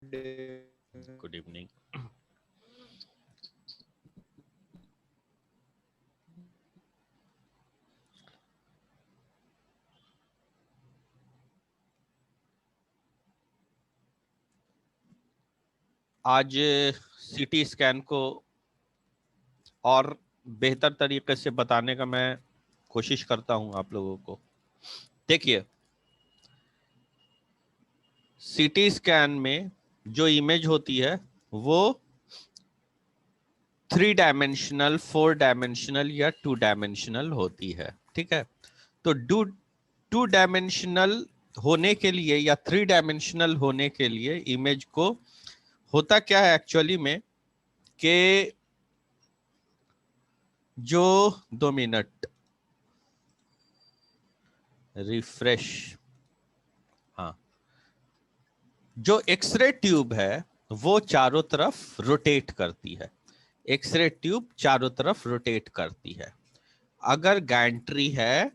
Good evening. आज CT scan को और बेहतर तरीके से बताने का मैं कोशिश करता हूं आप लोगों को। देखिए, सीटी स्कैन में जो इमेज होती है वो 3 डायमेंशनल, 4 डायमेंशनल या 2 डायमेंशनल होती है। ठीक है, तो 2 डायमेंशनल होने के लिए या 3 डायमेंशनल होने के लिए इमेज को होता क्या है एक्चुअली में कि जो 2 मिनट रिफ्रेश, हाँ, जो एक्सरे ट्यूब है वो चारों तरफ रोटेट करती है। एक्सरे ट्यूब चारों तरफ रोटेट करती है। अगर गैंट्री है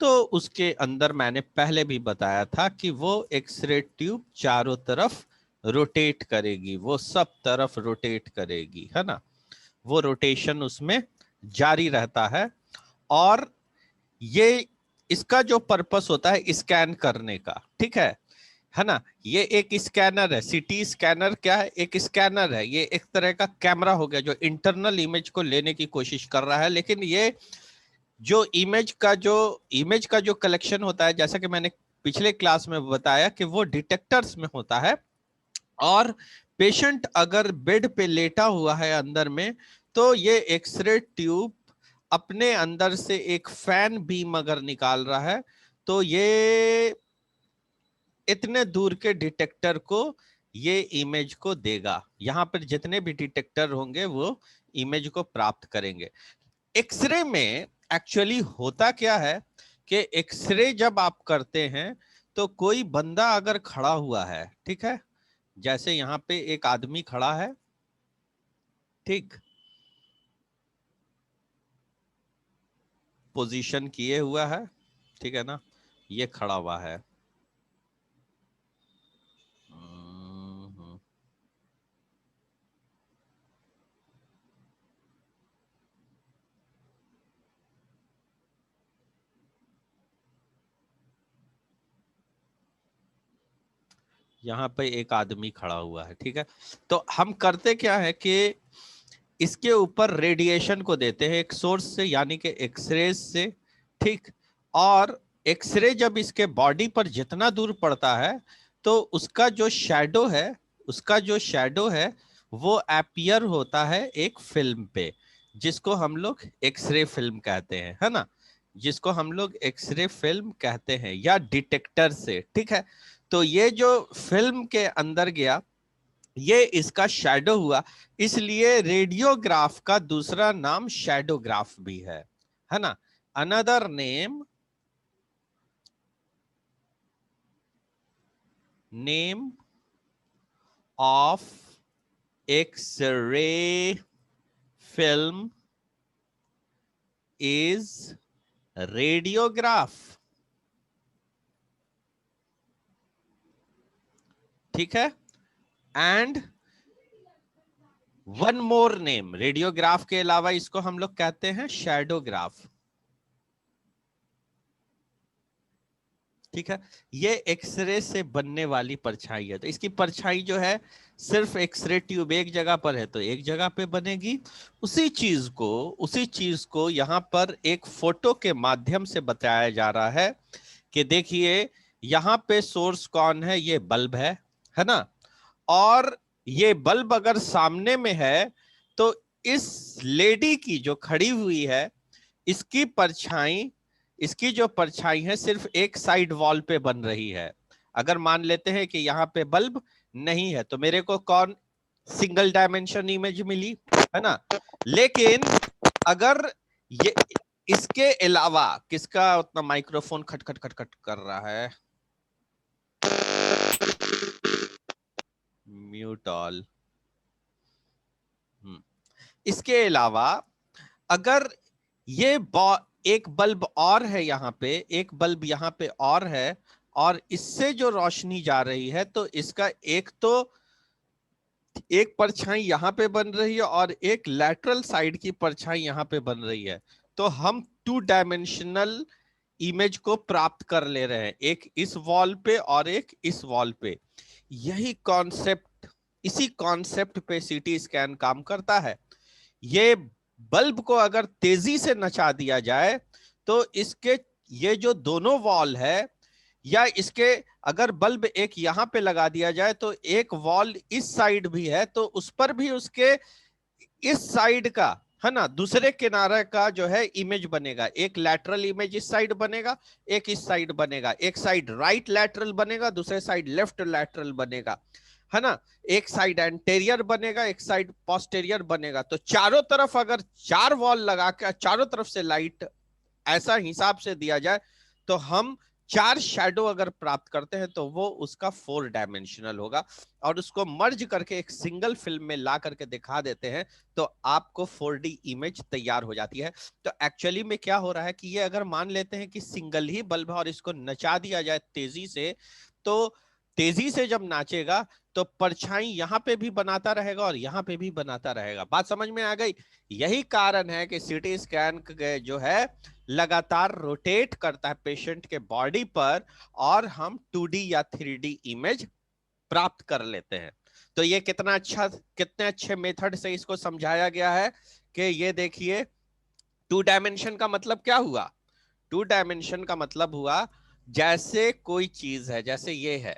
तो उसके अंदर मैंने पहले भी बताया था कि वो एक्सरे ट्यूब चारों तरफ रोटेट करेगी, वो सब तरफ रोटेट करेगी, है ना। वो रोटेशन उसमें जारी रहता है। और ये इसका जो पर्पस होता है स्कैन करने का, ठीक है ना। ये एक स्कैनर है। सीटी स्कैनर क्या है? एक स्कैनर है। ये एक तरह का कैमरा हो गया जो इंटरनल इमेज को लेने की कोशिश कर रहा है। लेकिन ये जो इमेज का जो कलेक्शन होता है, जैसा कि मैंने पिछले क्लास में बताया कि वो डिटेक्टर्स में होता है। और पेशेंट अगर बेड पे लेटा हुआ है अंदर में, तो ये एक्सरे ट्यूब अपने अंदर से एक फैन बीम अगर निकाल रहा है तो ये इतने दूर के डिटेक्टर को ये इमेज को देगा। यहां पर जितने भी डिटेक्टर होंगे वो इमेज को प्राप्त करेंगे। एक्सरे में एक्चुअली होता क्या है कि एक्सरे जब आप करते हैं तो कोई बंदा अगर खड़ा हुआ है, ठीक है, जैसे यहां पे एक आदमी खड़ा है, ठीक, पोजीशन किए हुआ है, ठीक है ना, ये खड़ा हुआ है। यहाँ पे एक आदमी खड़ा हुआ है, ठीक है। तो हम करते क्या है कि इसके ऊपर रेडिएशन को देते हैं एक सोर्स से, यानी कि एक्सरे से, ठीक। और एक्सरे जब इसके बॉडी पर जितना दूर पड़ता है तो उसका जो शैडो है वो अपीयर होता है एक फिल्म पे, जिसको हम लोग एक्सरे फिल्म कहते हैं, है ना। जिसको हम लोग एक्सरे फिल्म कहते हैं या डिटेक्टर से, ठीक है। तो ये जो फिल्म के अंदर गया ये इसका शैडो हुआ। इसलिए रेडियोग्राफ का दूसरा नाम शैडोग्राफ भी है ना। Another name of X-ray film is radiograph, ठीक है। And one more name, radiograph के अलावा इसको हम लोग कहते हैं शैडोग्राफ, ठीक है। ये एक्सरे से बनने वाली परछाई है। तो इसकी परछाई जो है सिर्फ एक्सरे ट्यूब एक जगह पर है तो एक जगह पे बनेगी। उसी चीज को यहाँ पर एक फोटो के माध्यम से बताया जा रहा है कि देखिए यहाँ पे सोर्स कौन है, ये बल्ब है ना। और ये बल्ब अगर सामने में है तो इस लेडी की जो खड़ी हुई है इसकी परछाई, इसकी जो परछाई है सिर्फ एक साइड वॉल पे बन रही है। अगर मान लेते हैं कि यहाँ पे बल्ब नहीं है तो मेरे को कौन सिंगल डायमेंशन इमेज मिली, है ना। लेकिन अगर ये इसके अलावा किसका उतना माइक्रोफोन खट खट खट खट कर रहा है, म्यूट ऑल। इसके अलावा अगर ये एक बल्ब और है यहाँ पे, एक बल्ब यहाँ पे और है, और इससे जो रोशनी जा रही है तो इसका एक तो एक परछाई यहाँ पे बन रही है और एक लैटरल साइड की परछाई यहाँ पे बन रही है, तो हम 2 डायमेंशनल इमेज को प्राप्त कर ले रहे हैं, एक इस वॉल पे और एक इस वॉल पे। यही कॉन्सेप्ट, इसी कॉन्सेप्ट पे सीटी स्कैन काम करता है। ये बल्ब को अगर तेजी से नचा दिया जाए तो इसके ये जो दोनों वॉल है, या इसके अगर बल्ब एक यहां पे लगा दिया जाए तो एक वॉल इस साइड भी है, तो उस पर भी उसके इस साइड का, है ना, दूसरे किनारे का जो है इमेज बनेगा। एक लैटरल इमेज इस साइड बनेगा, एक इस साइड बनेगा, एक साइड राइट लैटरल बनेगा, दूसरे साइड लेफ्ट लैटरल बनेगा, है ना। एक साइड एंटेरियर बनेगा, एक साइड पोस्टेरियर बनेगा। तो चारों तरफ अगर 4 वॉल लगा के चारों तरफ से लाइट ऐसा हिसाब से दिया जाए तो हम 4 शैडो अगर प्राप्त करते हैं तो वो उसका 4 डायमेंशनल होगा। और उसको मर्ज करके एक सिंगल फिल्म में ला करके दिखा देते हैं तो आपको 4D इमेज तैयार हो जाती है। तो एक्चुअली में क्या हो रहा है कि ये अगर मान लेते हैं कि सिंगल ही बल्ब है और इसको नचा दिया जाए तेजी से, तो तेजी से जब नाचेगा तो परछाई यहां पे भी बनाता रहेगा और यहां पे भी बनाता रहेगा। बात समझ में आ गई? यही कारण है कि सीटी स्कैन जो है लगातार रोटेट करता है पेशेंट के बॉडी पर और हम 2D या 3D इमेज प्राप्त कर लेते हैं। तो ये कितना अच्छा, कितने अच्छे मेथड से इसको समझाया गया है कि ये देखिए 2 डायमेंशन का मतलब क्या हुआ? 2 डायमेंशन का मतलब हुआ जैसे कोई चीज है, जैसे ये है,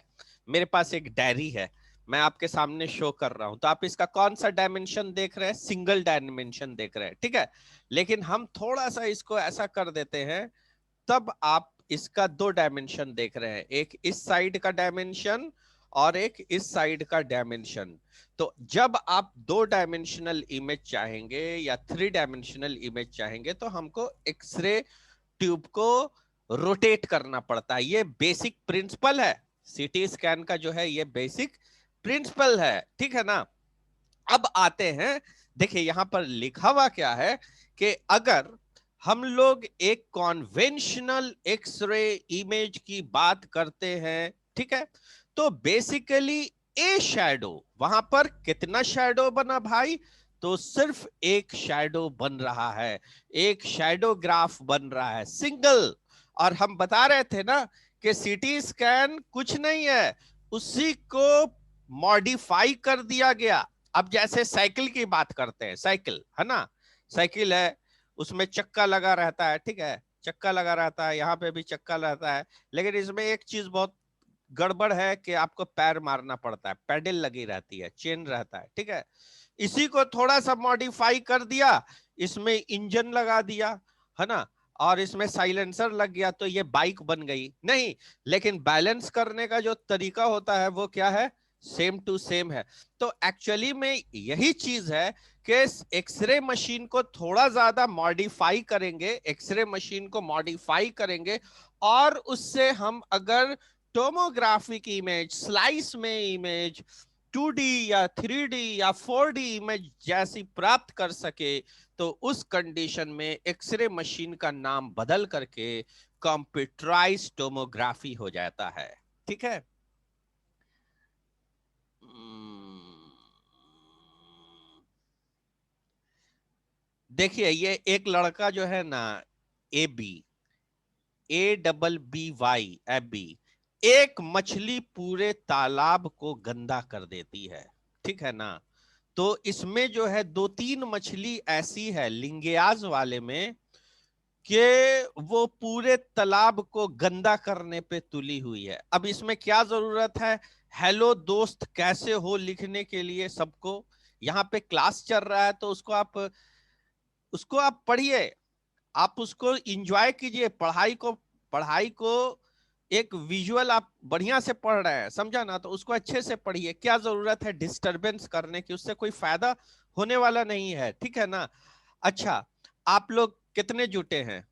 मेरे पास एक डायरी है, मैं आपके सामने शो कर रहा हूं, तो आप इसका कौन सा डायमेंशन देख रहे हैं? सिंगल डायमेंशन देख रहे हैं, ठीक है। लेकिन हम थोड़ा सा इसको ऐसा कर देते हैं, तब आप इसका 2 डायमेंशन देख रहे हैं, एक इस साइड का डायमेंशन और एक इस साइड का डायमेंशन। तो जब आप 2 डायमेंशनल इमेज चाहेंगे या 3 डायमेंशनल इमेज चाहेंगे तो हमको एक्सरे ट्यूब को रोटेट करना पड़ता है। ये बेसिक प्रिंसिपल है सीटी स्कैन का, जो है ये बेसिक प्रिंसिपल है, ठीक है ना। अब आते हैं, देखिए यहां पर लिखा हुआ क्या है कि अगर हम लोग एक कॉन्वेंशनल एक्सरे इमेज की बात करते हैं, ठीक है, तो बेसिकली ए शैडो, वहां पर कितना शैडो बना भाई? तो सिर्फ एक शैडो बन रहा है, एक शैडो ग्राफ बन रहा है, सिंगल। और हम बता रहे थे ना कि सीटी स्कैन कुछ नहीं है, उसी को मॉडिफाई कर दिया गया। अब जैसे साइकिल की बात करते हैं, साइकिल है ना, साइकिल है, उसमें चक्का लगा रहता है, ठीक है, चक्का लगा रहता है, यहाँ पे भी चक्का रहता है, लेकिन इसमें एक चीज बहुत गड़बड़ है कि आपको पैर मारना पड़ता है, पैडल लगी रहती है, चेन रहता है, ठीक है। इसी को थोड़ा सा मॉडिफाई कर दिया, इसमें इंजन लगा दिया, है ना, और इसमें साइलेंसर लग गया, तो ये बाइक बन गई नहीं। लेकिन बैलेंस करने का जो तरीका होता है वो क्या है? सेम टू सेम है। तो एक्चुअली में यही चीज है कि एक्सरे मशीन को थोड़ा ज्यादा मॉडिफाई करेंगे, एक्सरे मशीन को मॉडिफाई करेंगे और उससे हम अगर टोमोग्राफी की इमेज, स्लाइस में इमेज 2D या 3D या 4D इमेज जैसी प्राप्त कर सके, तो उस कंडीशन में एक्सरे मशीन का नाम बदल करके कंप्यूटराइज्ड टोमोग्राफी हो जाता है, ठीक है। देखिए ये एक लड़का जो है ना, ABBY, एबी, एक मछली पूरे तालाब को गंदा कर देती है, ठीक है ना। तो इसमें जो है 2-3 मछली ऐसी है लिंगेयाज वाले में कि वो पूरे तालाब को गंदा करने पे तुली हुई है। अब इसमें क्या जरूरत है हेलो दोस्त कैसे हो लिखने के लिए सबको? यहाँ पे क्लास चल रहा है तो उसको आप पढ़िए, आप उसको इंजॉय कीजिए, पढ़ाई को एक विजुअल आप बढ़िया से पढ़ रहे हैं, समझा ना, तो उसको अच्छे से पढ़िए। क्या जरूरत है डिस्टरबेंस करने की? उससे कोई फायदा होने वाला नहीं है, ठीक है ना। अच्छा, आप लोग कितने जुटे हैं?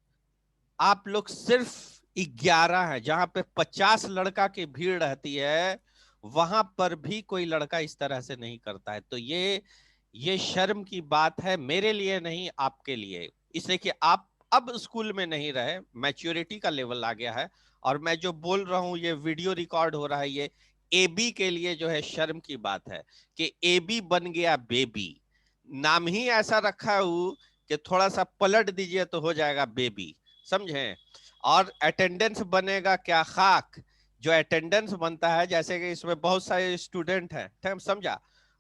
आप लोग सिर्फ 11 हैं। जहां पे 50 लड़का की भीड़ रहती है वहां पर भी कोई लड़का इस तरह से नहीं करता है। तो ये शर्म की बात है, मेरे लिए नहीं आपके लिए, इसलिए कि आप अब स्कूल में नहीं रहे, मैच्योरिटी का लेवल आ गया है। और मैं जो बोल रहा हूं ये वीडियो रिकॉर्ड हो रहा है, ये एबी के लिए जो है शर्म की बात है कि एबी बन गया बेबी, नाम ही ऐसा रखा है कि थोड़ा सा पलट दीजिए तो हो जाएगा बेबी, समझे। और अटेंडेंस बनेगा क्या खाक, जो अटेंडेंस बनता है, जैसे कि इसमें बहुत सारे स्टूडेंट हैं, ठीक समझा,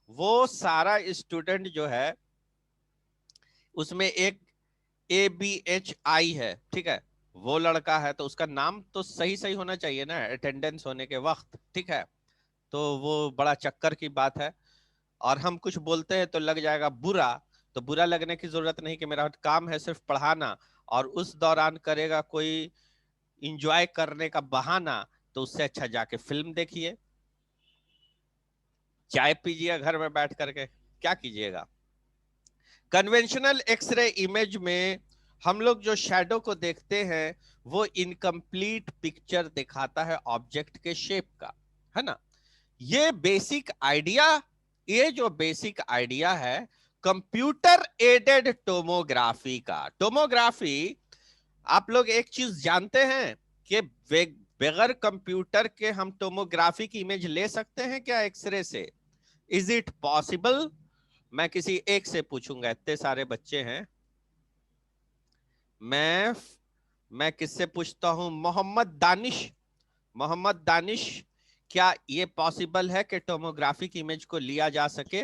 वो सारा स्टूडेंट जो है उसमें एक ABHI है, ठीक है, वो लड़का है तो उसका नाम तो सही सही होना चाहिए ना अटेंडेंस होने के वक्त, ठीक है। तो वो बड़ा चक्कर की बात है, और हम कुछ बोलते हैं तो लग जाएगा बुरा, तो बुरा लगने की जरूरत नहीं कि मेरा काम है सिर्फ पढ़ाना, और उस दौरान करेगा कोई इंजॉय करने का बहाना, तो उससे अच्छा जाके फिल्म देखिए, चाय पीजिए घर में बैठ करके, क्या कीजिएगा। कन्वेंशनल एक्सरे इमेज में हम लोग जो शैडो को देखते हैं वो इनकम्प्लीट पिक्चर दिखाता है ऑब्जेक्ट के शेप का, है ना। ये बेसिक आइडिया, ये जो बेसिक आइडिया है कंप्यूटर एडेड टोमोग्राफी का। टोमोग्राफी, आप लोग एक चीज जानते हैं कि बगैर कंप्यूटर के हम टोमोग्राफी की इमेज ले सकते हैं क्या एक्सरे से? Is it possible? मैं किसी एक से पूछूंगा, इतने सारे बच्चे हैं, मैं मैं किससे पूछता हूं, मोहम्मद दानिश। मोहम्मद दानिश, क्या ये पॉसिबल है कि टोमोग्राफिक इमेज को लिया जा सके?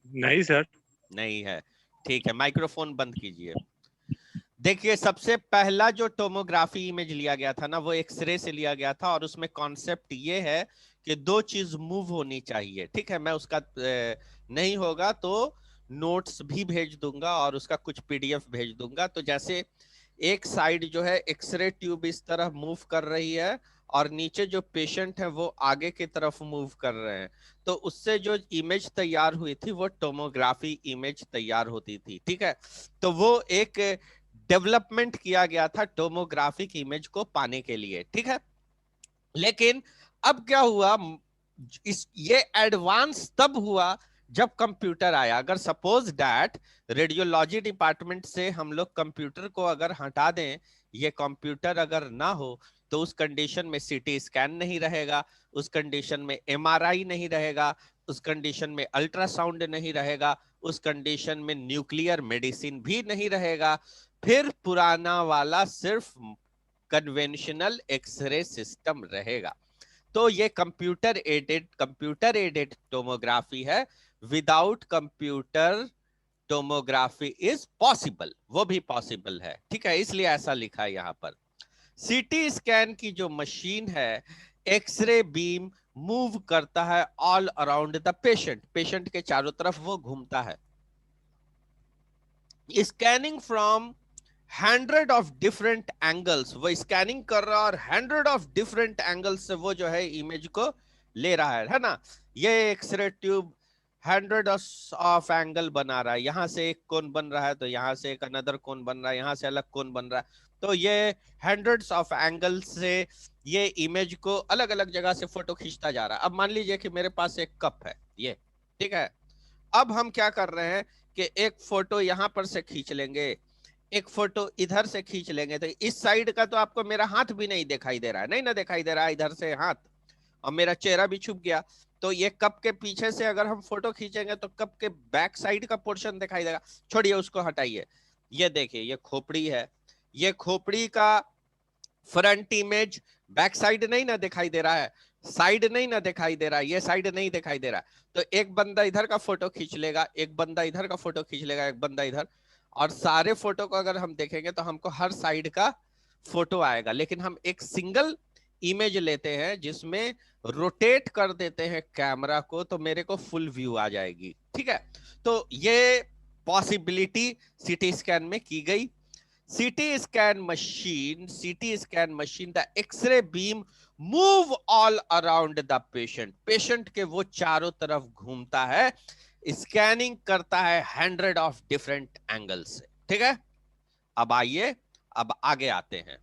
नहीं सर। नहीं है, ठीक है, माइक्रोफोन बंद कीजिए। देखिए, सबसे पहला जो टोमोग्राफी इमेज लिया गया था ना, वो एक्सरे से लिया गया था, और उसमें कॉन्सेप्ट ये है कि दो चीज मूव होनी चाहिए, ठीक है। मैं उसका नहीं होगा तो नोट्स भी भेज दूंगा और उसका कुछ PDF भेज दूंगा। तो जैसे एक साइड जो है एक्सरे ट्यूब इस तरह मूव कर रही है, और नीचे जो पेशेंट है वो आगे की तरफ मूव कर रहे हैं, तो उससे जो इमेज तैयार हुई थी वो टोमोग्राफी इमेज तैयार होती थी, ठीक है। तो वो एक डेवलपमेंट किया गया था टोमोग्राफिक इमेज को पाने के लिए, ठीक है। लेकिन अब क्या हुआ, ये एडवांस तब हुआ जब कंप्यूटर आया। अगर सपोज दैट रेडियोलॉजी डिपार्टमेंट से हम लोग कंप्यूटर को अगर हटा दें, ये कंप्यूटर अगर ना हो, तो उस कंडीशन में CT स्कैन नहीं रहेगा, उस कंडीशन में MRI नहीं रहेगा, उस कंडीशन में अल्ट्रासाउंड नहीं रहेगा, उस कंडीशन में न्यूक्लियर मेडिसिन भी नहीं रहेगा, फिर पुराना वाला सिर्फ कन्वेंशनल एक्सरे सिस्टम रहेगा। तो ये कंप्यूटर एडेड टोमोग्राफी है। Without computer tomography is possible, वो भी पॉसिबल है, ठीक है, इसलिए ऐसा लिखा है यहां पर। CT स्कैन की जो मशीन है, एक्सरे बीम मूव करता है all around the patient, patient के चारों तरफ वो घूमता है, स्कैनिंग फ्रॉम 100 एंगल्स, वो स्कैनिंग कर रहा है और 100 से वो जो है इमेज को ले रहा है ना। ये एक्सरे ट्यूब 100 बना रहा है, यहां से एक कोन बन रहा है, तो यहां से एक अनदर कोन बन रहा है, यहां से अलग कोन बन रहा है, तो ये 100 से ये इमेज को अलग अलग जगह से फोटो खींचता जा रहा है। अब मान लीजिए कि मेरे पास एक कप है ये, ठीक है। अब हम क्या कर रहे हैं कि एक फोटो यहां पर से खींच लेंगे, एक फोटो इधर से खींच लेंगे, तो इस साइड का तो आपको मेरा हाथ भी नहीं दिखाई दे रहा है, नहीं ना दिखाई दे रहा है इधर से हाथ, और मेरा चेहरा भी छुप गया। तो ये कप के पीछे से अगर हम फोटो खींचेंगे तो कप के बैक साइड का पोर्शन दिखाई देगा, छोड़िए उसको हटाइए। ये देखिए, ये खोपड़ी है, ये खोपड़ी का फ्रंट इमेज बैक साइड नहीं ना दिखाई दे रहा है, साइड नहीं ना दिखाई दे रहा है, ये साइड नहीं दिखाई दे रहा है। तो एक बंदा इधर का फोटो खींच लेगा, एक बंदा इधर का फोटो खींच लेगा, एक बंदा इधर, और सारे फोटो को अगर हम देखेंगे तो हमको हर साइड का फोटो आएगा। लेकिन हम एक सिंगल इमेज लेते हैं जिसमें रोटेट कर देते हैं कैमरा को, तो मेरे को फुल व्यू आ जाएगी, ठीक है। तो ये पॉसिबिलिटी CT स्कैन में की गई। CT scan machine, the X-ray beam move all around the patient. Patient के वो चारों तरफ घूमता है, स्कैनिंग करता है 100 एंगल से, ठीक है। अब आइए, अब आगे आते हैं।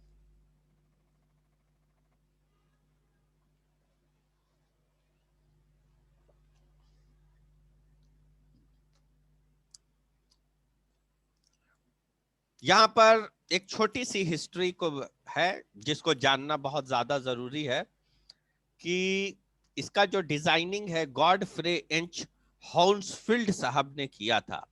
यहां पर एक छोटी सी हिस्ट्री को है जिसको जानना बहुत ज्यादा जरूरी है। कि इसका जो डिजाइनिंग है गॉडफ्रे एच हाउंसफील्ड साहब ने किया था।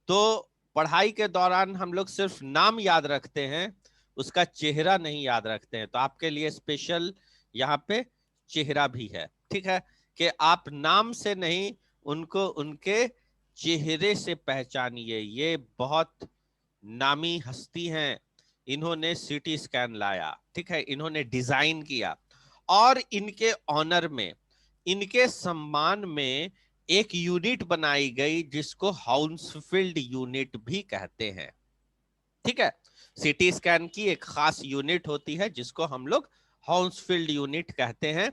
तो पढ़ाई के दौरान हम लोग सिर्फ नाम याद रखते हैं, उसका चेहरा नहीं याद रखते हैं। तो आपके लिए स्पेशल यहाँ पे चेहरा भी है, ठीक है, कि आप नाम से नहीं उनको उनके चेहरे से पहचानिए। ये बहुत नामी हस्ती हैं, इन्होंने सीटी स्कैन लाया, ठीक है, इन्होंने डिजाइन किया, और इनके ऑनर में, इनके सम्मान में एक यूनिट बनाई गई जिसको हाउंसफील्ड यूनिट भी कहते हैं, ठीक है। सीटी स्कैन की एक खास यूनिट होती है जिसको हम लोग हाउंसफील्ड यूनिट कहते हैं,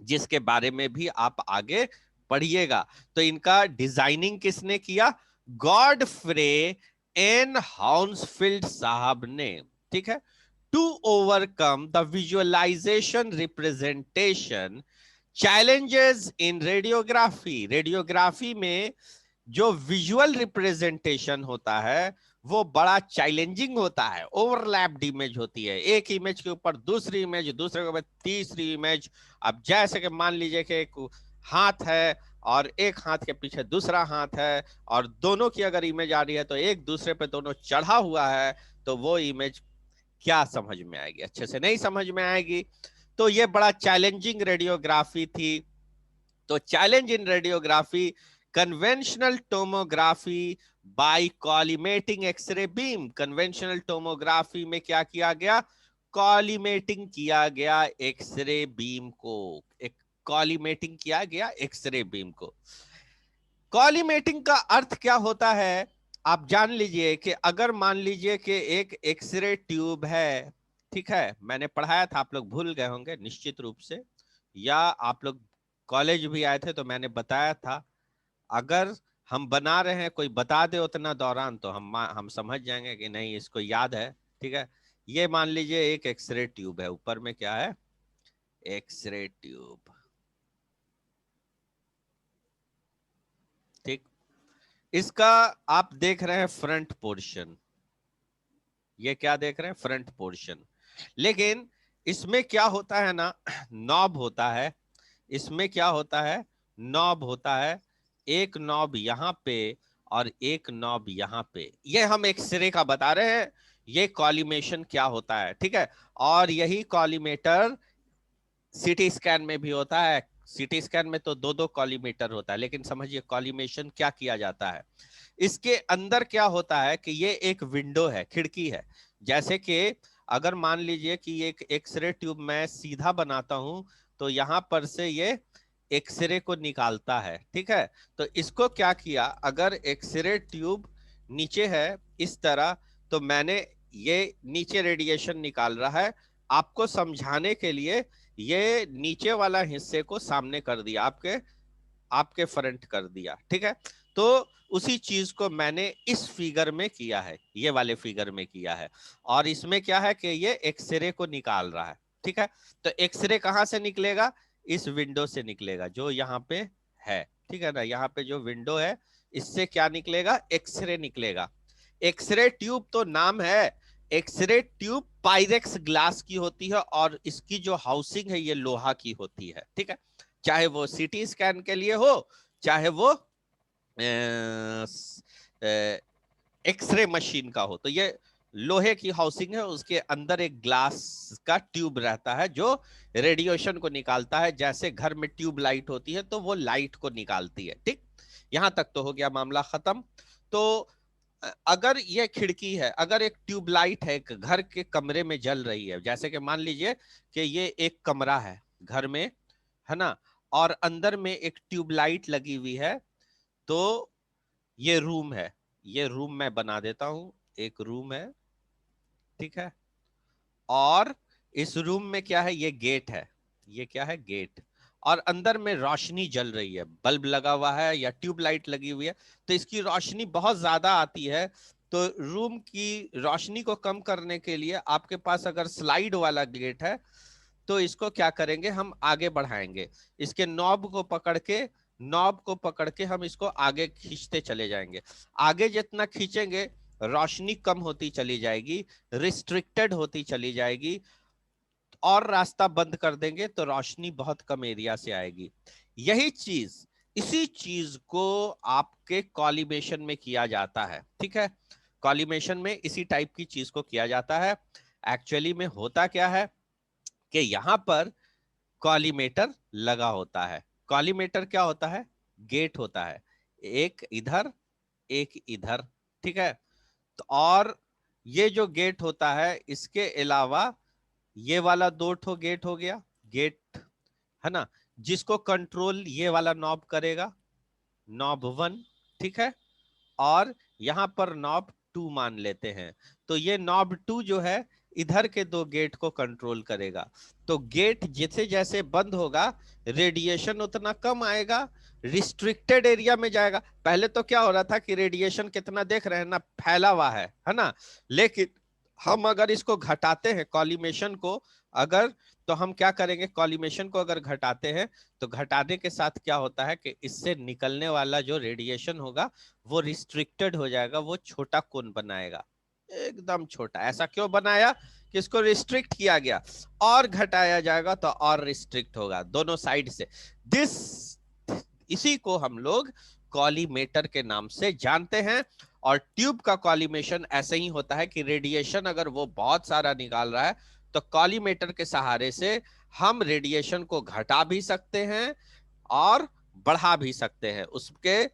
जिसके बारे में भी आप आगे पढ़िएगा। तो इनका डिजाइनिंग किसने किया? गॉडफ्रे एन हाउंसफील्ड साहब ने, ठीक है। To overcome the visualisation representation challenges in radiography, radiography में जो विजुअल रिप्रेजेंटेशन होता है वो बड़ा चैलेंजिंग होता है। ओवरलैप्ड इमेज होती है, एक इमेज के ऊपर दूसरी इमेज, दूसरे के ऊपर तीसरी इमेज। अब जैसे कि मान लीजिए कि एक हाथ है और एक हाथ के पीछे दूसरा हाथ है, और दोनों की अगर इमेज आ रही है तो एक दूसरे पे दोनों चढ़ा हुआ है, तो वो इमेज क्या समझ में आएगी? अच्छे से नहीं समझ में आएगी। तो ये बड़ा चैलेंजिंग रेडियोग्राफी थी। तो challenge in radiography, conventional tomography by collimating x ray beam. Conventional tomography में क्या किया गया? कॉलिमेटिंग किया गया एक्सरे बीम को, एक कॉलिमेटिंग किया गया एक्सरे बीम को। कॉलिमेटिंग का अर्थ क्या होता है? आप जान लीजिए कि अगर मान लीजिए कि एक एक्सरे ट्यूब है, ठीक है, मैंने पढ़ाया था, आप लोग भूल गए होंगे निश्चित रूप से, या आप लोग कॉलेज भी आए थे तो मैंने बताया था। अगर हम बना रहे हैं, कोई बता दे उतना दौरान, तो हम समझ जाएंगे कि नहीं इसको याद है, ठीक है। ये मान लीजिए एक एक्सरे ट्यूब है, ऊपर में क्या है? एक्सरे ट्यूब, ठीक। इसका आप देख रहे हैं फ्रंट पोर्शन, ये क्या देख रहे हैं? Front portion. लेकिन इसमें क्या होता है ना, नॉब होता है, इसमें क्या होता है? नॉब होता है, एक नॉब यहाँ पे और एक नॉब यहाँ पे। ये हम एक्सरे का बता रहे हैं, ये कॉलिमेशन क्या होता है, ठीक है। और यही कॉलिमेटर सीटी स्कैन में भी होता है। सीटी स्कैन में तो दो दो कॉलीमीटर होता है, लेकिन समझिए कॉलीमेशन क्या किया जाता है। इसके अंदर क्या होता है कि ये एक विंडो है, खिड़की है। जैसे कि अगर मान लीजिए कि एक एक्सरे ट्यूब मैं सीधा बनाता हूं, तो यहां पर से ये एक्सरे को निकालता है, ठीक है। तो इसको क्या किया, अगर एक्सरे ट्यूब नीचे है इस तरह, तो मैंने ये नीचे रेडिएशन निकाल रहा है, आपको समझाने के लिए ये नीचे वाला हिस्से को सामने कर दिया, आपके आपके फ्रंट कर दिया, ठीक है। तो उसी चीज को मैंने इस फिगर में किया है, ये वाले फिगर में किया है। और इसमें क्या है कि ये एक्सरे को निकाल रहा है, ठीक है। तो एक्सरे कहां से निकलेगा? इस विंडो से निकलेगा जो यहाँ पे है, ठीक है ना। यहाँ पे जो विंडो है, इससे क्या निकलेगा? एक्सरे निकलेगा। एक्सरे ट्यूब तो नाम है, एक्सरे ट्यूब पाइरेक्स ग्लास की होती है, और इसकी जो हाउसिंग है ये लोहा की होती है, ठीक है। चाहे वो सीटी स्कैन के लिए हो, चाहे वो एक्सरे मशीन का हो, तो ये लोहे की हाउसिंग है, उसके अंदर एक ग्लास का ट्यूब रहता है जो रेडिएशन को निकालता है। जैसे घर में ट्यूब लाइट होती है तो वो लाइट को निकालती है, ठीक। यहां तक तो हो गया मामला खत्म। तो अगर ये खिड़की है, अगर एक ट्यूबलाइट है, एक घर के कमरे में जल रही है, जैसे कि मान लीजिए कि ये एक कमरा है घर में, है ना, और अंदर में एक ट्यूबलाइट लगी हुई है, तो ये रूम है, ये रूम मैं बना देता हूं, एक रूम है, ठीक है। और इस रूम में क्या है? ये गेट है, ये क्या है? गेट। और अंदर में रोशनी जल रही है, बल्ब लगा हुआ है या ट्यूबलाइट लगी हुई है, तो इसकी रोशनी बहुत ज्यादा आती है। तो रूम की रोशनी को कम करने के लिए आपके पास अगर स्लाइड वाला गेट है, तो इसको क्या करेंगे? हम आगे बढ़ाएंगे, इसके नॉब को पकड़ के हम इसको आगे खींचते चले जाएंगे। आगे जितना खींचेंगे रोशनी कम होती चली जाएगी, रिस्ट्रिक्टेड होती चली जाएगी, और रास्ता बंद कर देंगे तो रोशनी बहुत कम एरिया से आएगी। यही चीज, इसी चीज को आपके कॉलिमेशन में किया जाता है। ठीक है, कॉलिमेशन में इसी टाइप की चीज को किया जाता है। एक्चुअली में होता क्या है कि यहां पर कॉलीमेटर लगा होता है। कॉलीमेटर क्या होता है? गेट होता है, एक इधर एक इधर। ठीक है, तो और ये जो गेट होता है, इसके अलावा ये वाला दो ठो गेट हो गया, गेट है ना, जिसको कंट्रोल ये वाला नॉब करेगा, नॉब 1। ठीक है, और यहां पर नॉब 2 मान लेते हैं, तो ये नॉब 2 जो है इधर के दो गेट को कंट्रोल करेगा। तो गेट जैसे जैसे बंद होगा, रेडिएशन उतना कम आएगा, रिस्ट्रिक्टेड एरिया में जाएगा। पहले तो क्या हो रहा था कि रेडिएशन कितना देख रहे हैं ना, फैला हुआ है ना। लेकिन हम अगर इसको घटाते हैं कॉलिमेशन को, अगर तो हम क्या करेंगे, कॉलिमेशन को अगर घटाते हैं तो घटाने के साथ क्या होता है कि इससे निकलने वाला जो रेडिएशन होगा वो रिस्ट्रिक्टेड हो जाएगा, वो छोटा कोन बनाएगा, एकदम छोटा। ऐसा क्यों बनाया कि इसको रिस्ट्रिक्ट किया गया, और घटाया जाएगा तो और रिस्ट्रिक्ट होगा दोनों साइड से। दिस इसी को हम लोग कॉलीमेटर के नाम से जानते हैं। और ट्यूब का कॉलीमेशन ऐसे ही होता है कि रेडिएशन अगर वो बहुत सारा निकाल रहा है तो कॉलीमेटर के सहारे से हम रेडिएशन को घटा भी सकते हैं और बढ़ा भी सकते हैं। उसके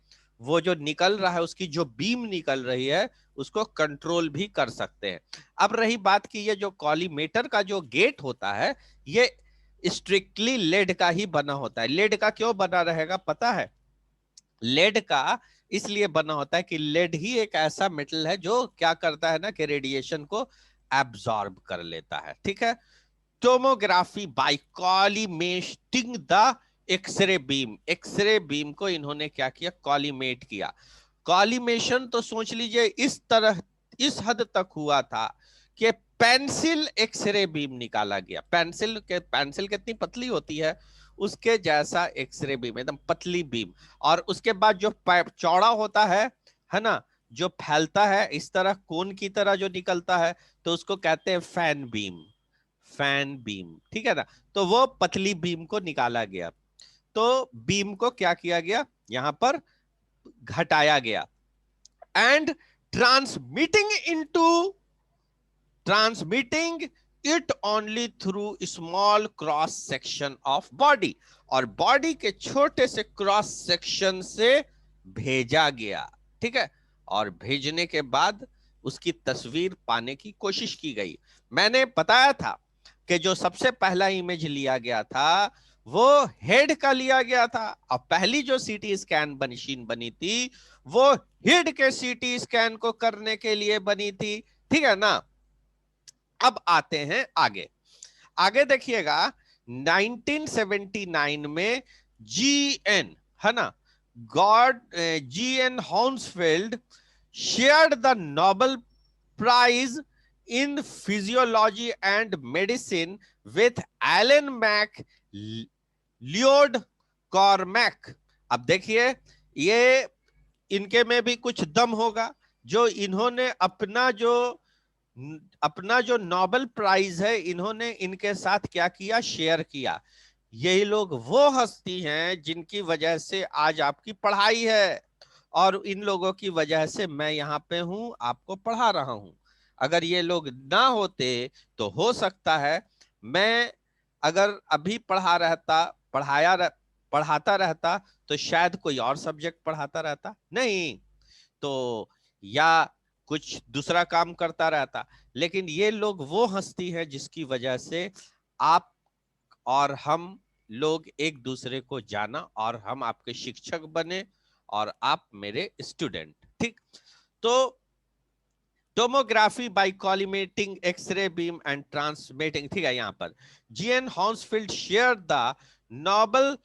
वो जो निकल रहा है, उसकी जो बीम निकल रही है, उसको कंट्रोल भी कर सकते हैं। अब रही बात कि ये जो कॉलीमेटर का जो गेट होता है, ये स्ट्रिक्टली लेड का ही बना होता है। लेड का क्यों बना रहेगा पता है? लेड का इसलिए बना होता है कि लेड ही एक ऐसा मेटल है जो क्या करता है ना, कि रेडिएशन को एब्जॉर्ब कर लेता है। ठीक है, tomography by collimating the x ray beam. X ray beam को इन्होंने क्या किया, कॉलीमेट किया। कॉलीमेशन तो सोच लीजिए इस तरह, इस हद तक हुआ था कि पेंसिल एक्सरे बीम निकाला गया। पेंसिल कितनी पतली होती है, उसके जैसा एक्सरे बीम, एकदम पतली बीम। और उसके बाद जो चौड़ा होता है ना, जो फैलता है इस तरह कोन की तरह जो निकलता है, तो उसको कहते हैं फैन बीम। फैन बीम, ठीक है ना। तो वो पतली बीम को निकाला गया, तो बीम को क्या किया गया, यहां पर घटाया गया। And transmitting into transmitting it only through small cross section of body, और बॉडी के छोटे से क्रॉस सेक्शन से भेजा गया। ठीक है, और भेजने के बाद उसकी तस्वीर पाने की कोशिश की गई। मैंने बताया था कि जो सबसे पहला इमेज लिया गया था वो हेड का लिया गया था, और पहली जो सीटी स्कैन मशीन बनी थी वो हेड के सीटी स्कैन को करने के लिए बनी थी। ठीक है ना। अब आते हैं आगे, आगे देखिएगा 1979 में जीएन, है ना, गॉड G N Hounsfield shared the Nobel Prize in Physiology and Medicine with Alan Mac Lloyd Cormack। अब देखिए, ये इनके में भी कुछ दम होगा, जो इन्होंने अपना जो नोबेल प्राइज है, इन्होंने इनके साथ क्या किया, शेयर किया। यही लोग वो हस्ती हैं जिनकी वजह से आज आपकी पढ़ाई है, और इन लोगों की वजह से मैं यहाँ पे हूं, आपको पढ़ा रहा हूं। अगर ये लोग ना होते तो हो सकता है मैं अगर अभी पढ़ाता रहता तो शायद कोई और सब्जेक्ट पढ़ाता रहता, नहीं तो या कुछ दूसरा काम करता रहता। लेकिन ये लोग वो हस्ती है जिसकी वजह से आप और हम लोग एक दूसरे को जाना, और हम आपके शिक्षक बने और आप मेरे स्टूडेंट। ठीक, तो tomography by collimating x ray beam and transmitting, ठीक है। यहां पर G N Hounsfield share the Nobel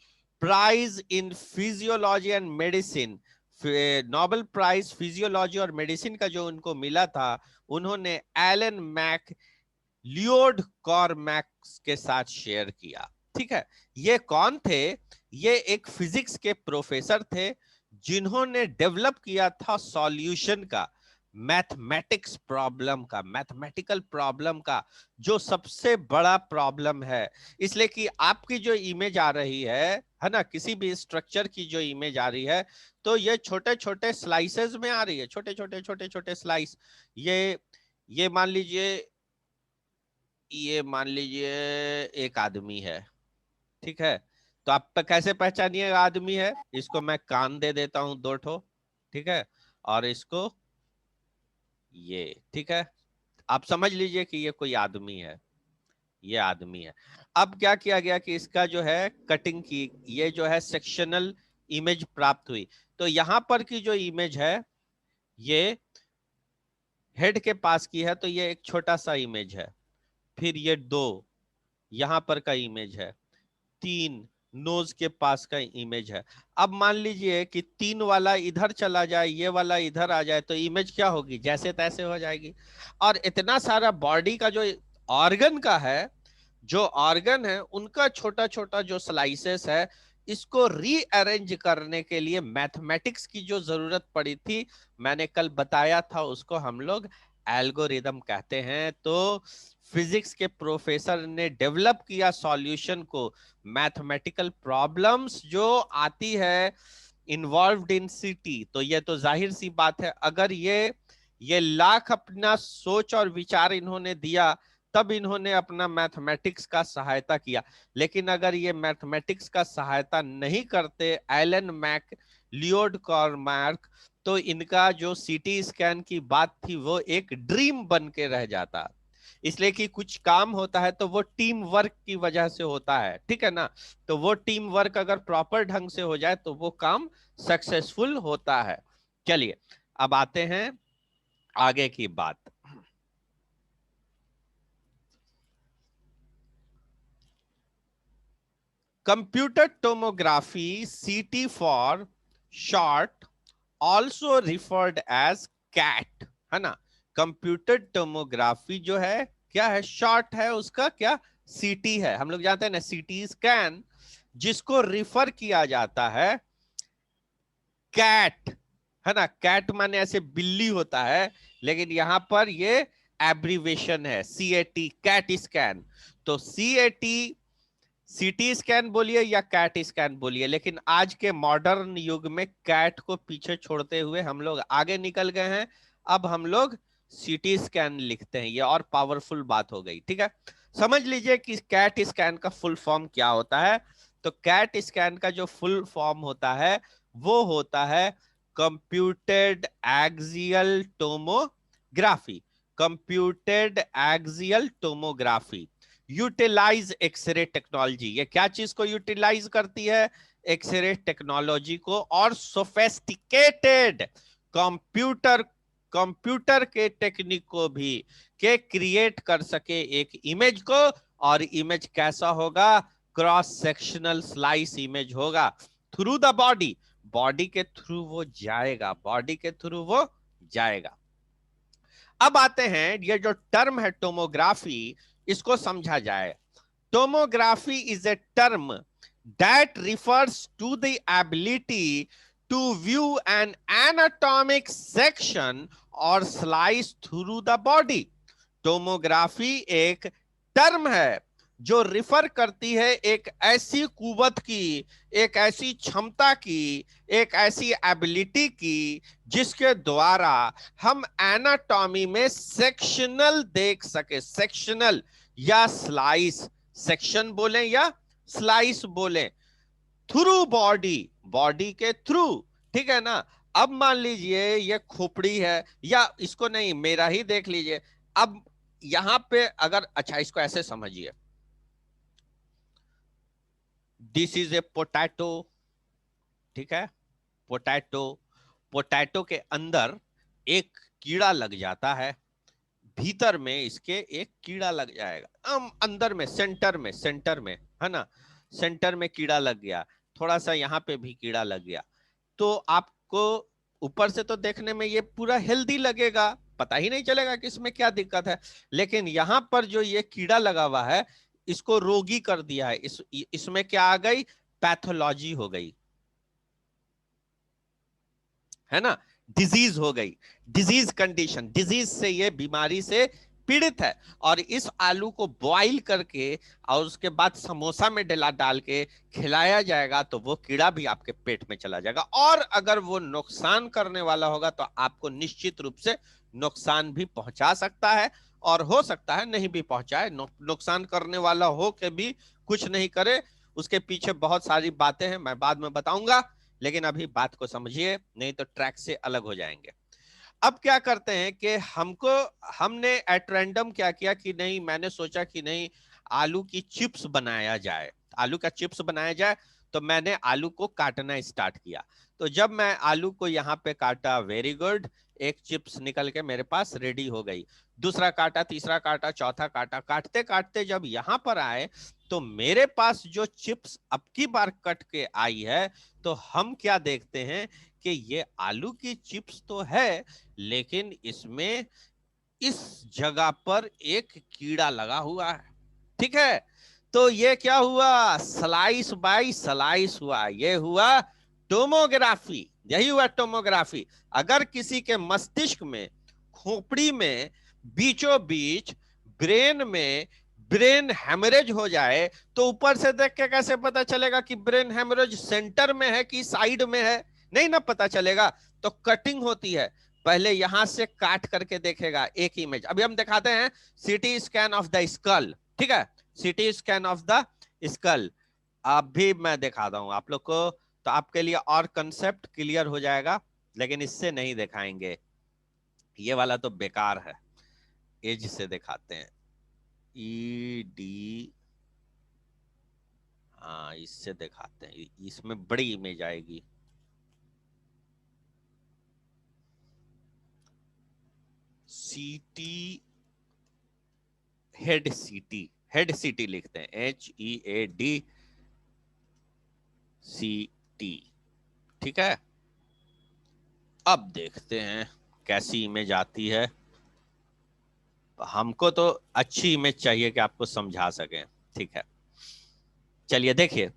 prize in physiology and medicine. Nobel prize physiology और मेडिसिन का जो उनको मिला था, उन्होंने एलन मैक लियोड कॉर्मैक्स के साथ शेयर किया। ठीक है, ये कौन थे? ये एक फिजिक्स के प्रोफेसर थे जिन्होंने डेवलप किया था सॉल्यूशन का, मैथमेटिक्स प्रॉब्लम का, मैथमेटिकल प्रॉब्लम का जो सबसे बड़ा प्रॉब्लम है। इसलिए कि आपकी जो इमेज आ रही है ना, किसी भी स्ट्रक्चर की जो इमेज आ रही है, तो ये छोटे छोटे स्लाइसेस में आ रही है, छोटे छोटे छोटे छोटे स्लाइस। ये मान लीजिए, ये मान लीजिए एक आदमी है, ठीक है। तो आप कैसे पहचानिएगा आदमी है? इसको मैं कान दे देता हूं 2 ठो, ठीक है, और इसको ये, ठीक है। आप समझ लीजिए कि ये कोई आदमी है, ये आदमी है। अब क्या किया गया कि इसका जो है कटिंग की, ये जो है सेक्शनल इमेज प्राप्त हुई। तो यहां पर की जो इमेज है ये हेड के पास की है, तो ये एक छोटा सा इमेज है। फिर ये 2 यहां पर का इमेज है, 3 नोज के पास का इमेज है। अब मान लीजिए कि 3 वाला इधर चला जाए, ये वाला इधर आ जाए, तो इमेज क्या होगी? जैसे तैसे हो जाएगी। और इतना सारा बॉडी का जो ऑर्गन का है, जो ऑर्गन है उनका छोटा छोटा जो स्लाइसेस है, इसको रीअरेंज करने के लिए मैथमेटिक्स की जो जरूरत पड़ी थी, मैंने कल बताया था, उसको हम लोग एल्गोरिदम कहते हैं। तो फिजिक्स के प्रोफेसर ने डेवलप किया सॉल्यूशन को। मैथमेटिकल प्रॉब्लम्स जो आती है इन्वॉल्व्ड इन सिटी, तो ये तो जाहिर सी बात है, अगर ये लाख अपना सोच और विचार इन्होंने दिया, तब इन्होंने अपना मैथमेटिक्स का सहायता किया। लेकिन अगर ये मैथमेटिक्स का सहायता नहीं करते एलन मैक लियोड कॉर्मार्क, तो इनका जो सीटी स्कैन की बात थी वो एक ड्रीम बन के रह जाता। इसलिए कि कुछ काम होता है तो वो टीम वर्क की वजह से होता है, ठीक है ना। तो वो टीम वर्क अगर प्रॉपर ढंग से हो जाए तो वो काम सक्सेसफुल होता है। चलिए अब आते हैं आगे की बात। Computer tomography, CT for short, also referred as CAT, है ना। कंप्यूटर टोमोग्राफी जो है क्या है? शॉर्ट है उसका क्या? सीटी है। हम लोग जानते हैं ना सीटी स्कैन, जिसको रिफर किया जाता है कैट, है ना। कैट माने ऐसे बिल्ली होता है, लेकिन यहां पर ये एब्रीवेशन है सीएटी, कैट स्कैन। तो सीएटी, सीटी स्कैन बोलिए या कैट स्कैन बोलिए, लेकिन आज के मॉडर्न युग में कैट को पीछे छोड़ते हुए हम लोग आगे निकल गए हैं। अब हम लोग सीटी स्कैन लिखते हैं, ये और पावरफुल बात हो गई, ठीक है। समझ लीजिए कि कैट स्कैन का फुल फॉर्म क्या होता है। तो कैट स्कैन का जो फुल फॉर्म होता है वो होता है computed axial tomography. Computed axial tomography utilize X-ray technology. ये क्या चीज को यूटिलाइज करती है? एक्सरे टेक्नोलॉजी को, और सोफेस्टिकेटेड कंप्यूटर, कंप्यूटर के टेक्निक को भी के क्रिएट कर सके एक इमेज को। और इमेज कैसा होगा? क्रॉस सेक्शनल स्लाइस इमेज होगा, थ्रू द बॉडी, बॉडी के थ्रू वो जाएगा, बॉडी के थ्रू वो जाएगा। अब आते हैं, ये जो टर्म है टोमोग्राफी, इसको समझा जाए। Tomography is a term that refers to the ability to view an anatomic section और slice through the body. Tomography एक टर्म है जो रिफर करती है एक ऐसी कुवत की, एक ऐसी क्षमता की, एक ऐसी एबिलिटी की, जिसके द्वारा हम एनाटॉमी में सेक्शनल देख सके। सेक्शनल या स्लाइस, सेक्शन बोलें या स्लाइस बोलें, थ्रू बॉडी, बॉडी के थ्रू, ठीक है ना। अब मान लीजिए ये खोपड़ी है, या इसको नहीं, मेरा ही देख लीजिए। अब यहां पे अगर, अच्छा इसको ऐसे समझिए, दिस इज ए पोटैटो, ठीक है, पोटैटो। पोटैटो के अंदर एक कीड़ा लग जाता है, भीतर में इसके एक कीड़ा लग जाएगा, अंदर में, सेंटर में, है ना। सेंटर में कीड़ा लग गया, थोड़ा सा यहाँ पे भी कीड़ा लग गया। तो आपको ऊपर से तो देखने में ये पूरा हेल्दी लगेगा, पता ही नहीं चलेगा कि इसमें क्या दिक्कत है। लेकिन यहाँ पर जो ये कीड़ा लगा हुआ है, इसको रोगी कर दिया है। इसमें क्या आ गई? पैथोलॉजी हो गई, है ना। डिजीज हो गई, डिजीज कंडीशन, डिजीज से ये बीमारी से पीड़ित है। और इस आलू को बॉईल करके और उसके बाद समोसा में डाल के खिलाया जाएगा तो वो कीड़ा भी आपके पेट में चला जाएगा। और अगर वो नुकसान करने वाला होगा तो आपको निश्चित रूप से नुकसान भी पहुंचा सकता है, और हो सकता है नहीं भी पहुंचाए। नुकसान करने वाला हो के भी कुछ नहीं करे, उसके पीछे बहुत सारी बातें हैं, मैं बाद में बताऊंगा। लेकिन अभी बात को समझिए, नहीं तो ट्रैक से अलग हो जाएंगे। अब क्या करते हैं कि हमने एट रैंडम क्या किया कि नहीं, मैंने सोचा कि नहीं आलू की चिप्स बनाया जाए, आलू का चिप्स बनाया जाए। तो मैंने आलू को काटना स्टार्ट किया। तो जब मैं आलू को यहाँ पे काटा, वेरी गुड, एक चिप्स निकल के मेरे पास रेडी हो गई। दूसरा काटा, तीसरा काटा, चौथा काटा, काटते काटते जब यहाँ पर आए तो मेरे पास जो चिप्स अब की बार कट के आई है, तो हम क्या देखते हैं कि ये आलू की चिप्स तो है, लेकिन इसमें इस जगह पर एक कीड़ा लगा हुआ है। ठीक है, तो ये क्या हुआ, स्लाइस बाय स्लाइस हुआ, ये हुआ टोमोग्राफी, यही हुआ टोमोग्राफी। अगर किसी के मस्तिष्क में, खोपड़ी में, बीचों बीच ब्रेन में ब्रेन हेमरेज हो जाए तो ऊपर से देख के कैसे पता चलेगा कि ब्रेन हेमरेज सेंटर में है कि साइड में है? नहीं ना पता चलेगा। तो कटिंग होती है, पहले यहां से काट करके देखेगा एक इमेज। अभी हम दिखाते हैं CT scan of the skull, ठीक है, CT scan of the skull अभी मैं दिखाता हूं आप लोग को, तो आपके लिए और कंसेप्ट क्लियर हो जाएगा। लेकिन इससे नहीं दिखाएंगे, ये वाला तो बेकार है, एज से दिखाते हैं, ई डी, हाँ इससे दिखाते हैं, इसमें बड़ी इमेज आएगी। सीटी, हेड सीटी, हेड सीटी लिखते हैं, HEAD CT, ठीक है। अब देखते हैं कैसी इमेज आती है। हमको तो अच्छी इमेज चाहिए कि आपको समझा सकें, ठीक है। चलिए देखिए,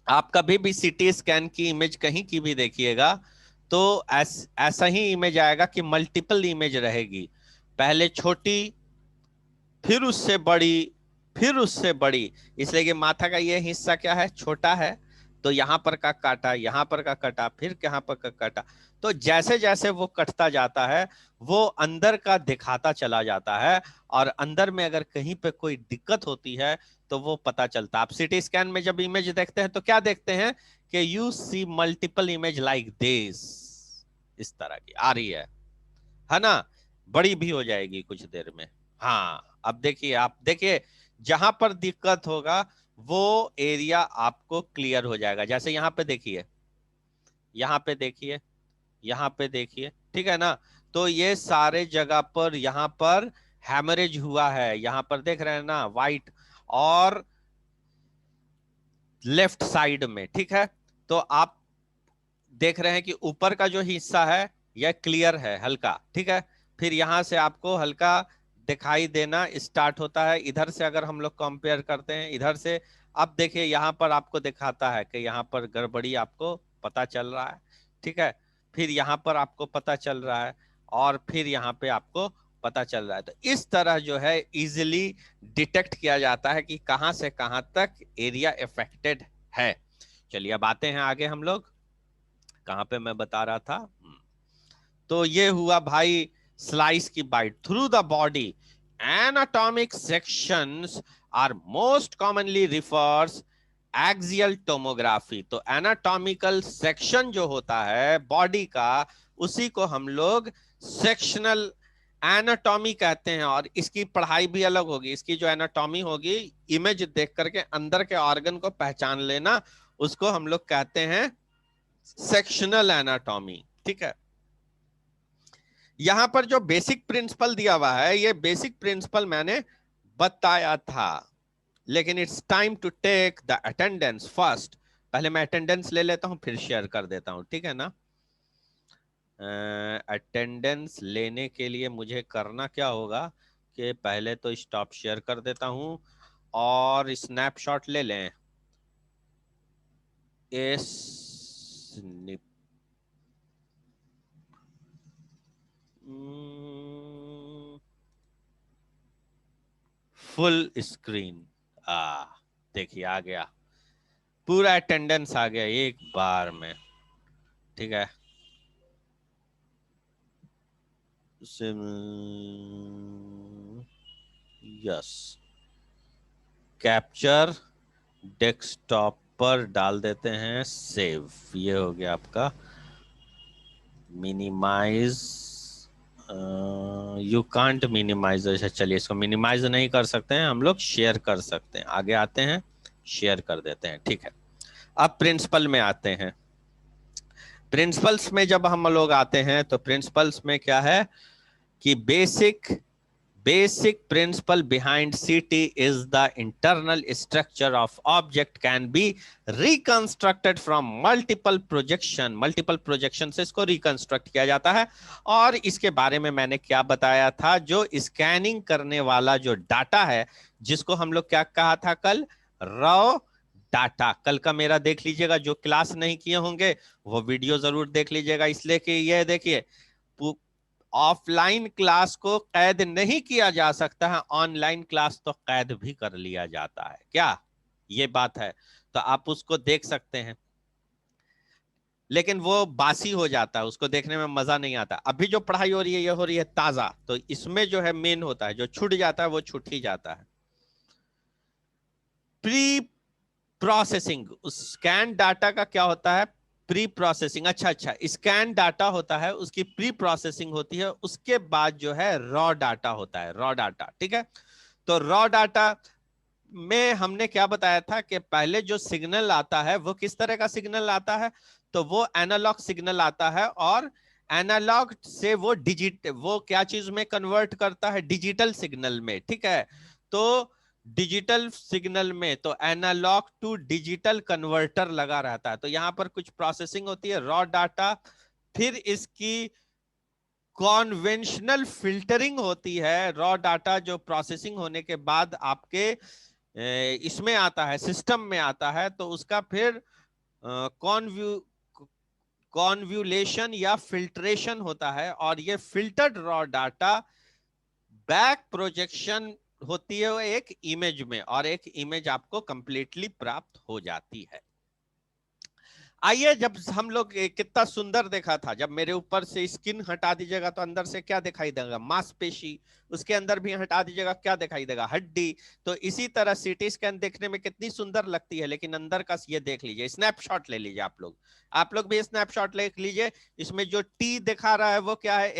आप कभी भी सीटी स्कैन की इमेज कहीं की भी देखिएगा तो ऐसा ही इमेज आएगा कि मल्टीपल इमेज रहेगी, पहले छोटी, फिर उससे बड़ी, फिर उससे बड़ी। इसलिए कि माथा का ये हिस्सा क्या है, छोटा है, तो यहां पर का काटा, यहां पर का कटा, फिर यहां पर का कटा। तो जैसे जैसे वो कटता जाता है वो अंदर का दिखाता चला जाता है, और अंदर में अगर कहीं पे कोई दिक्कत होती है तो वो पता चलता है। आप सिटी स्कैन में जब इमेज देखते हैं तो क्या देखते हैं कि you see multiple image like this, इस तरह की आ रही है ना, बड़ी भी हो जाएगी कुछ देर में। हाँ अब देखिए, आप देखिए जहां पर दिक्कत होगा वो एरिया आपको क्लियर हो जाएगा। जैसे यहाँ पे देखिए, यहाँ पे देखिए, यहाँ पे देखिए, ठीक है ना। तो ये सारे जगह पर यहाँ पर हैमरेज हुआ है, यहाँ पर देख रहे हैं ना वाइट, और लेफ्ट साइड में, ठीक है। तो आप देख रहे हैं कि ऊपर का जो हिस्सा है यह क्लियर है हल्का, ठीक है। फिर यहां से आपको हल्का दिखाई देना स्टार्ट होता है। इधर से अगर हम लोग कंपेयर करते हैं इधर से, अब देखिए यहाँ पर आपको दिखाता है कि यहाँ पर गड़बड़ी आपको पता चल रहा है, ठीक है। फिर यहाँ पर आपको पता चल रहा है, और फिर यहाँ पे आपको पता चल रहा है। तो इस तरह जो है इजिली डिटेक्ट किया जाता है कि कहां से कहां तक एरिया इफेक्टेड है। चलिए अब आते हैं आगे हम लोग, कहां पे मैं बता रहा था। तो ये हुआ भाई स्लाइस की bite through the body. Anatomic sections are most commonly refers axial tomography. तो एनाटॉमिकल सेक्शन जो होता है बॉडी का, उसी को हम लोग सेक्शनल एनाटॉमी कहते हैं। और इसकी पढ़ाई भी अलग होगी, इसकी जो एनाटॉमी होगी, इमेज देख करके अंदर के ऑर्गन को पहचान लेना, उसको हम लोग कहते हैं सेक्शनल एनाटॉमी, ठीक है। यहां पर जो बेसिक प्रिंसिपल दिया हुआ है, ये बेसिक प्रिंसिपल मैंने बताया था, लेकिन it's time to take the attendance first. पहले मैं अटेंडेंस ले लेता हूं फिर शेयर कर देता हूं, ठीक है ना। अटेंडेंस लेने के लिए मुझे करना क्या होगा कि पहले तो स्टॉप शेयर कर देता हूं और स्नैपशॉट ले लें। Full screen. देखिए आ गया, पूरा अटेंडेंस आ गया एक बार में। ठीक है, यस, कैप्चर डेस्कटॉप पर डाल देते हैं, सेव। ये हो गया आपका। Minimise, you can't minimise. अच्छा चलिए, इसको मिनिमाइज नहीं कर सकते हैं हम लोग, शेयर कर सकते हैं। आगे आते हैं, शेयर कर देते हैं। ठीक है, अब प्रिंसिपल में आते हैं। प्रिंसिपल्स में जब हम लोग आते हैं तो प्रिंसिपल्स में क्या है कि basic principle behind CT is the internal structure of object can be reconstructed from multiple projection से इसको reconstruct किया जाता है। और इसके बारे में मैंने क्या बताया था, जो स्कैनिंग करने वाला जो डाटा है, जिसको हम लोग क्या कहा था कल, रॉ डाटा। कल का मेरा देख लीजिएगा, जो क्लास नहीं किए होंगे वो वीडियो जरूर देख लीजिएगा, इसलिए कि ये देखिए, ऑफलाइन क्लास को कैद नहीं किया जा सकता है, ऑनलाइन क्लास तो कैद भी कर लिया जाता है। क्या ये बात है? तो आप उसको देख सकते हैं, लेकिन वो बासी हो जाता है, उसको देखने में मजा नहीं आता। अभी जो पढ़ाई हो रही है ये हो रही है ताजा, तो इसमें जो है मेन होता है, जो छूट जाता है वो छूट ही जाता है। प्री प्रोसेसिंग, स्कैन डाटा का क्या होता है? Pre processing. अच्छा, स्कैन डाटा होता है, उसकी प्री प्रोसेसिंग होती है, उसके बाद जो है रॉ डाटा होता है, रॉ डाटा। ठीक है, तो रॉ डाटा में हमने क्या बताया था कि पहले जो सिग्नल आता है वो किस तरह का सिग्नल आता है, तो वो एनालॉग सिग्नल आता है, और एनालॉग से वो क्या चीज में कन्वर्ट करता है? डिजिटल सिग्नल में। ठीक है, तो डिजिटल सिग्नल में तो एनालॉग टू डिजिटल कन्वर्टर लगा रहता है, तो यहां पर कुछ प्रोसेसिंग होती है, रॉ डाटा, फिर इसकी कॉन्वेंशनल फिल्टरिंग होती है। रॉ डाटा जो प्रोसेसिंग होने के बाद आपके इसमें आता है, सिस्टम में आता है, तो उसका फिर कॉन्व्यूलेशन या फिल्ट्रेशन होता है, और ये filtered raw data back projection होती है वो एक इमेज में, और एक इमेज आपको कंप्लीटली प्राप्त हो जाती है। आइए, जब हम लोग कितना सुंदर देखा था, जब मेरे ऊपर से स्किन हटा दीजिएगा तो अंदर से क्या दिखाई देगा? मांसपेशी। उसके अंदर भी हटा दीजिएगा, क्या दिखाई देगा? हड्डी। तो इसी तरह सीटी स्कैन देखने में कितनी सुंदर लगती है, लेकिन अंदर का ये देख लीजिए, स्नैपशॉट ले लीजिए आप लोग भी स्नैपशॉट ले लीजिए। इसमें जो टी दिखा रहा है वो क्या है?